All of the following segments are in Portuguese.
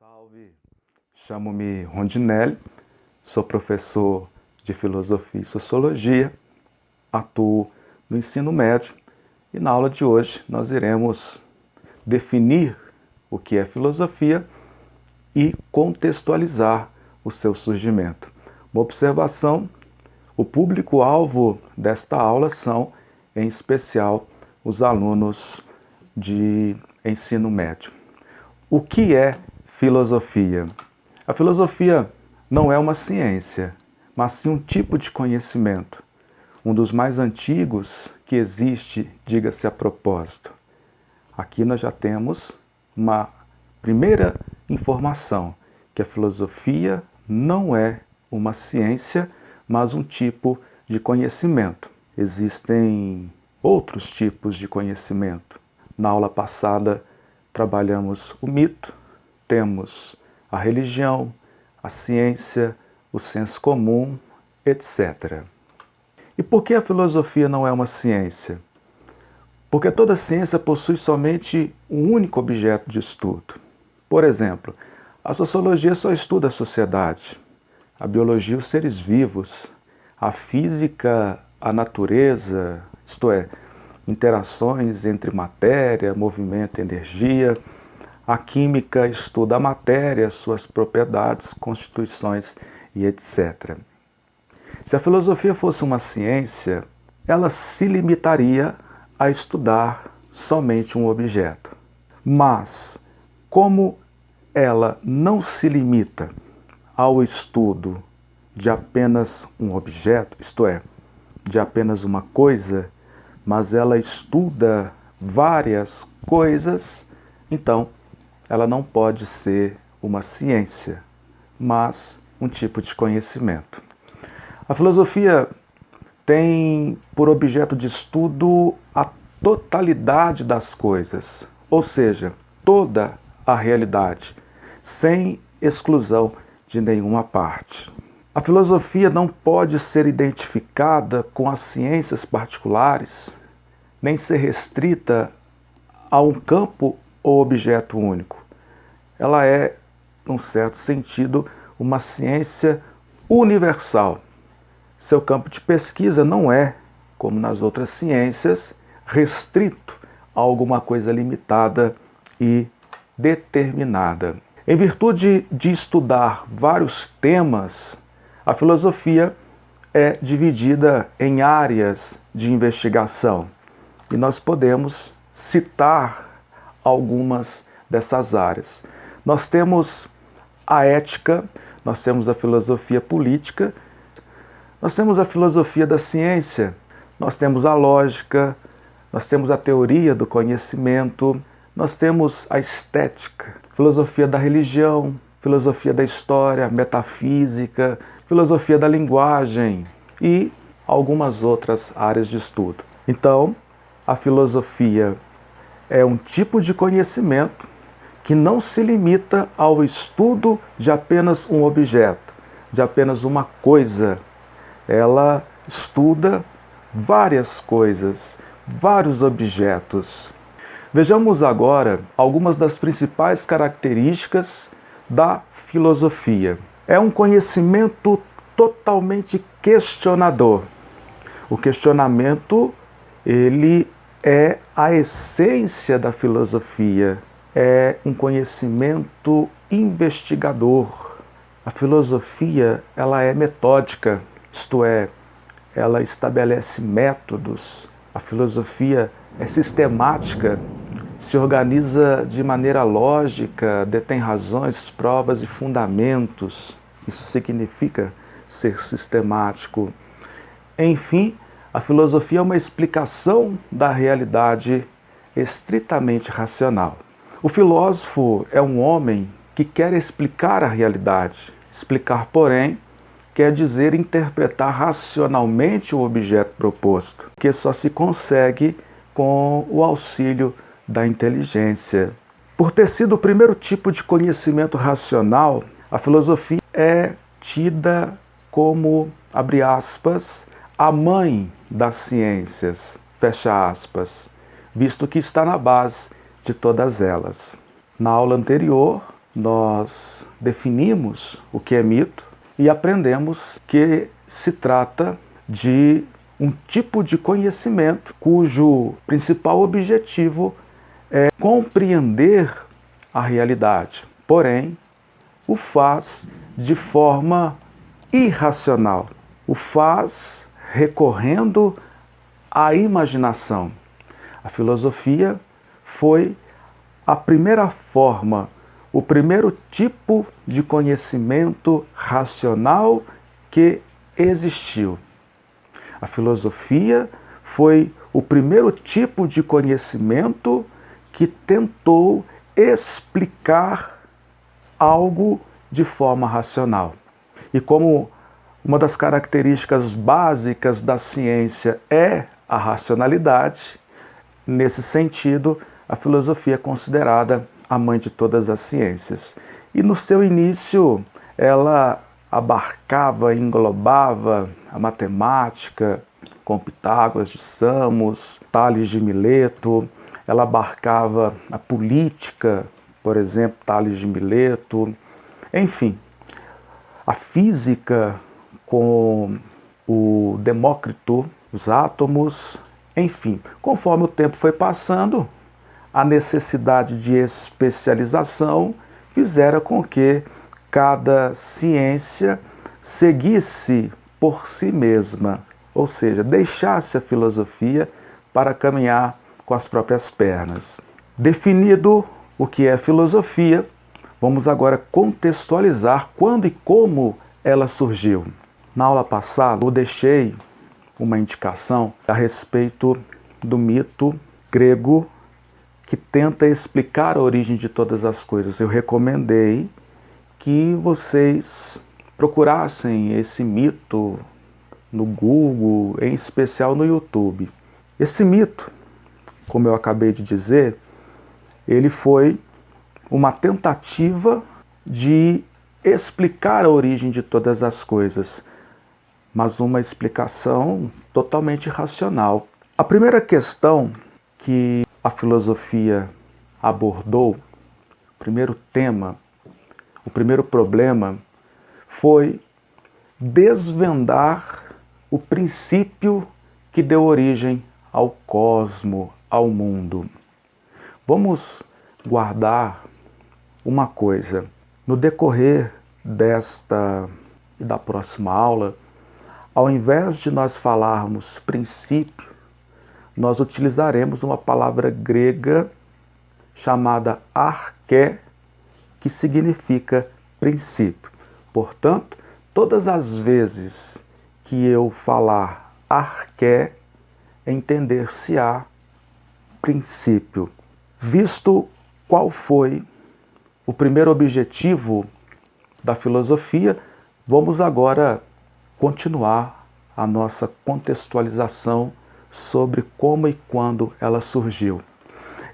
Salve! Chamo-me Rondinelli, sou professor de Filosofia e Sociologia, atuo no ensino médio e na aula de hoje nós iremos definir o que é filosofia e contextualizar o seu surgimento. Uma observação: o público-alvo desta aula são, em especial, os alunos de ensino médio. O que é filosofia? A filosofia não é uma ciência, mas sim um tipo de conhecimento, um dos mais antigos que existe, diga-se a propósito. Aqui nós já temos uma primeira informação, que a filosofia não é uma ciência, mas um tipo de conhecimento. Existem outros tipos de conhecimento. Na aula passada trabalhamos o mito, temos a religião, a ciência, o senso comum, etc. E por que a filosofia não é uma ciência? Porque toda ciência possui somente um único objeto de estudo. Por exemplo, a sociologia só estuda a sociedade, a biologia os seres vivos, a física a natureza, isto é, interações entre matéria, movimento e energia. A química estuda a matéria, suas propriedades, constituições e etc. Se a filosofia fosse uma ciência, ela se limitaria a estudar somente um objeto. Mas, como ela não se limita ao estudo de apenas um objeto, isto é, de apenas uma coisa, mas ela estuda várias coisas, então ela não pode ser uma ciência, mas um tipo de conhecimento. A filosofia tem por objeto de estudo a totalidade das coisas, ou seja, toda a realidade, sem exclusão de nenhuma parte. A filosofia não pode ser identificada com as ciências particulares, nem ser restrita a um campo ou objeto único. Ela é, num certo sentido, uma ciência universal. Seu campo de pesquisa não é, como nas outras ciências, restrito a alguma coisa limitada e determinada. Em virtude de estudar vários temas, a filosofia é dividida em áreas de investigação e nós podemos citar algumas dessas áreas. Nós temos a ética, nós temos a filosofia política, nós temos a filosofia da ciência, nós temos a lógica, nós temos a teoria do conhecimento, nós temos a estética, filosofia da religião, filosofia da história, metafísica, filosofia da linguagem e algumas outras áreas de estudo. Então, a filosofia é um tipo de conhecimento que não se limita ao estudo de apenas um objeto, de apenas uma coisa. Ela estuda várias coisas, vários objetos. Vejamos agora algumas das principais características da filosofia. É um conhecimento totalmente questionador. O questionamento, ele é a essência da filosofia. É um conhecimento investigador. A filosofia, ela é metódica, isto é, ela estabelece métodos. A filosofia é sistemática, se organiza de maneira lógica, detém razões, provas e fundamentos. Isso significa ser sistemático. Enfim, a filosofia é uma explicação da realidade estritamente racional. O filósofo é um homem que quer explicar a realidade. Explicar, porém, quer dizer interpretar racionalmente o objeto proposto, que só se consegue com o auxílio da inteligência. Por ter sido o primeiro tipo de conhecimento racional, a filosofia é tida como, abre aspas, a mãe das ciências, fecha aspas, visto que está na base de todas elas. Na aula anterior, nós definimos o que é mito e aprendemos que se trata de um tipo de conhecimento cujo principal objetivo é compreender a realidade, porém, o faz de forma irracional, o faz recorrendo à imaginação. A filosofia foi a primeira forma, o primeiro tipo de conhecimento racional que existiu. A filosofia foi o primeiro tipo de conhecimento que tentou explicar algo de forma racional. E como uma das características básicas da ciência é a racionalidade, nesse sentido, a filosofia é considerada a mãe de todas as ciências. E no seu início, ela abarcava, englobava a matemática, com Pitágoras de Samos, Tales de Mileto, ela abarcava a política, por exemplo, Tales de Mileto, enfim, a física com o Demócrito, os átomos, enfim. Conforme o tempo foi passando, a necessidade de especialização fizera com que cada ciência seguisse por si mesma, ou seja, deixasse a filosofia para caminhar com as próprias pernas. Definido o que é filosofia, vamos agora contextualizar quando e como ela surgiu. Na aula passada, eu deixei uma indicação a respeito do mito grego que tenta explicar a origem de todas as coisas. Eu recomendei que vocês procurassem esse mito no Google, em especial no YouTube. Esse mito, como eu acabei de dizer, ele foi uma tentativa de explicar a origem de todas as coisas, mas uma explicação totalmente racional. A primeira questão que a filosofia abordou, o primeiro tema, o primeiro problema, foi desvendar o princípio que deu origem ao cosmo, ao mundo. Vamos guardar uma coisa. No decorrer desta e da próxima aula, ao invés de nós falarmos princípio, nós utilizaremos uma palavra grega chamada arché, que significa princípio. Portanto, todas as vezes que eu falar arché, entender-se-á princípio. Visto qual foi o primeiro objetivo da filosofia, vamos agora continuar a nossa contextualização sobre como e quando ela surgiu.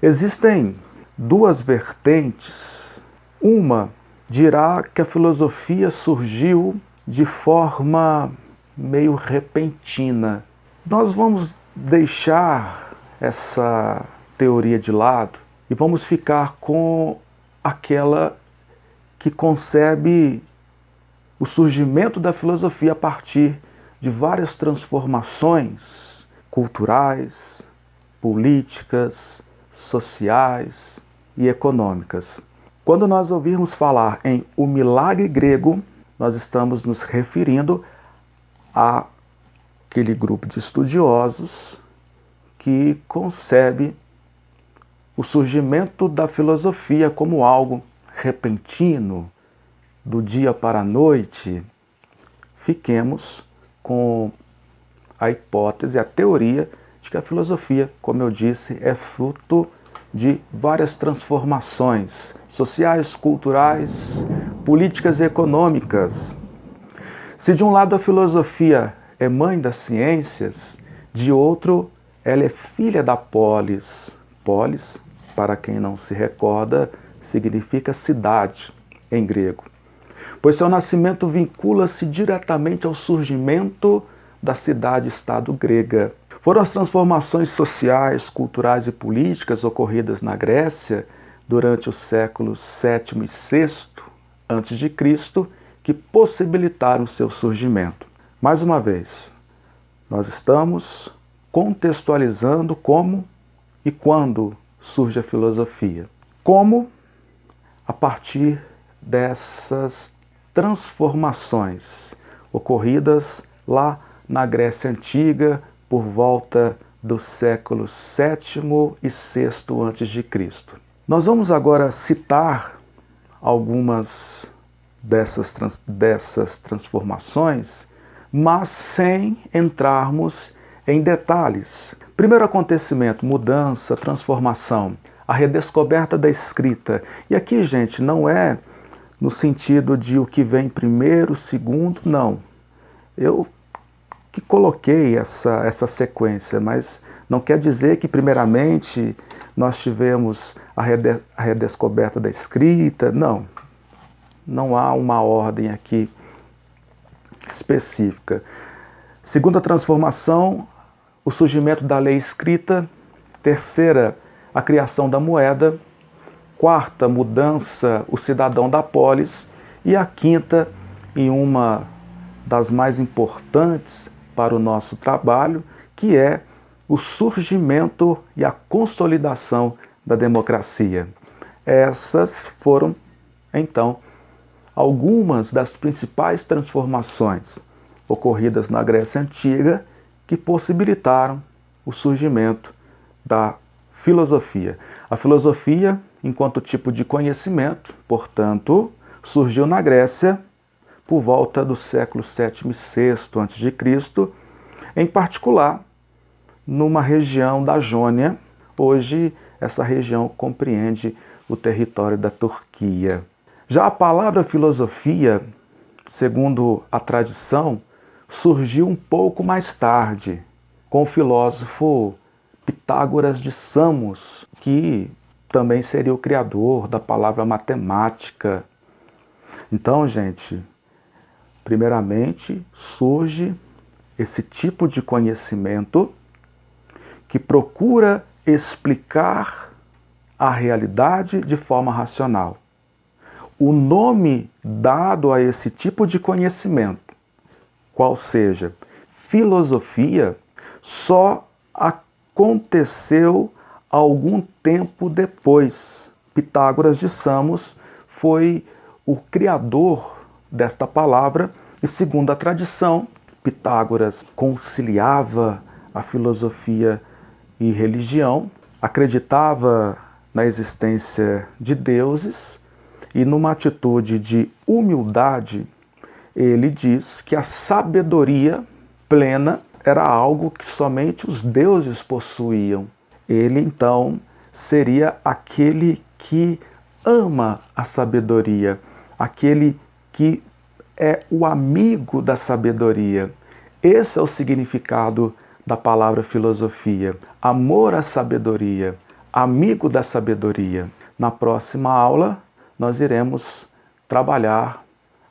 Existem duas vertentes. Uma dirá que a filosofia surgiu de forma meio repentina. Nós vamos deixar essa teoria de lado e vamos ficar com aquela que concebe o surgimento da filosofia a partir de várias transformações culturais, políticas, sociais e econômicas. Quando nós ouvirmos falar em o milagre grego, nós estamos nos referindo àquele grupo de estudiosos que concebe o surgimento da filosofia como algo repentino, do dia para a noite. Fiquemos com a hipótese, a teoria de que a filosofia, como eu disse, é fruto de várias transformações sociais, culturais, políticas e econômicas. Se de um lado a filosofia é mãe das ciências, de outro ela é filha da polis. Polis, para quem não se recorda, significa cidade em grego, pois seu nascimento vincula-se diretamente ao surgimento da cidade-estado grega. Foram as transformações sociais, culturais e políticas ocorridas na Grécia, durante os séculos VII e VI a.C., que possibilitaram seu surgimento. Mais uma vez, nós estamos contextualizando como e quando surge a filosofia. Como? A partir dessas transformações ocorridas lá na Grécia Antiga, por volta do século VII e VI a.C. Nós vamos agora citar algumas dessas transformações, mas sem entrarmos em detalhes. Primeiro acontecimento, mudança, transformação, a redescoberta da escrita. E aqui, gente, não é no sentido de o que vem primeiro, segundo, não. Eu que coloquei essa sequência, mas não quer dizer que primeiramente nós tivemos a redescoberta da escrita, não. Não há uma ordem aqui específica. Segunda transformação, o surgimento da lei escrita. Terceira, a criação da moeda. Quarta, mudança, o cidadão da polis. E a quinta, em uma das mais importantes para o nosso trabalho, que é o surgimento e a consolidação da democracia. Essas foram, então, algumas das principais transformações ocorridas na Grécia Antiga que possibilitaram o surgimento da filosofia. A filosofia, enquanto tipo de conhecimento, portanto, surgiu na Grécia por volta do século VII e VI a.C., em particular numa região da Jônia. Hoje, essa região compreende o território da Turquia. Já a palavra filosofia, segundo a tradição, surgiu um pouco mais tarde, com o filósofo Pitágoras de Samos, que também seria o criador da palavra matemática. Então, gente, primeiramente surge esse tipo de conhecimento que procura explicar a realidade de forma racional. O nome dado a esse tipo de conhecimento, qual seja filosofia, só aconteceu algum tempo depois. Pitágoras de Samos foi o criador desta palavra e, segundo a tradição, Pitágoras conciliava a filosofia e religião, acreditava na existência de deuses e, numa atitude de humildade, ele diz que a sabedoria plena era algo que somente os deuses possuíam. Ele, então, seria aquele que ama a sabedoria, aquele que é o amigo da sabedoria. Esse é o significado da palavra filosofia. Amor à sabedoria, amigo da sabedoria. Na próxima aula, nós iremos trabalhar,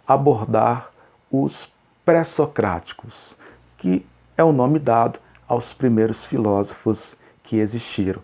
abordar os pré-socráticos, que é o nome dado aos primeiros filósofos que existiram.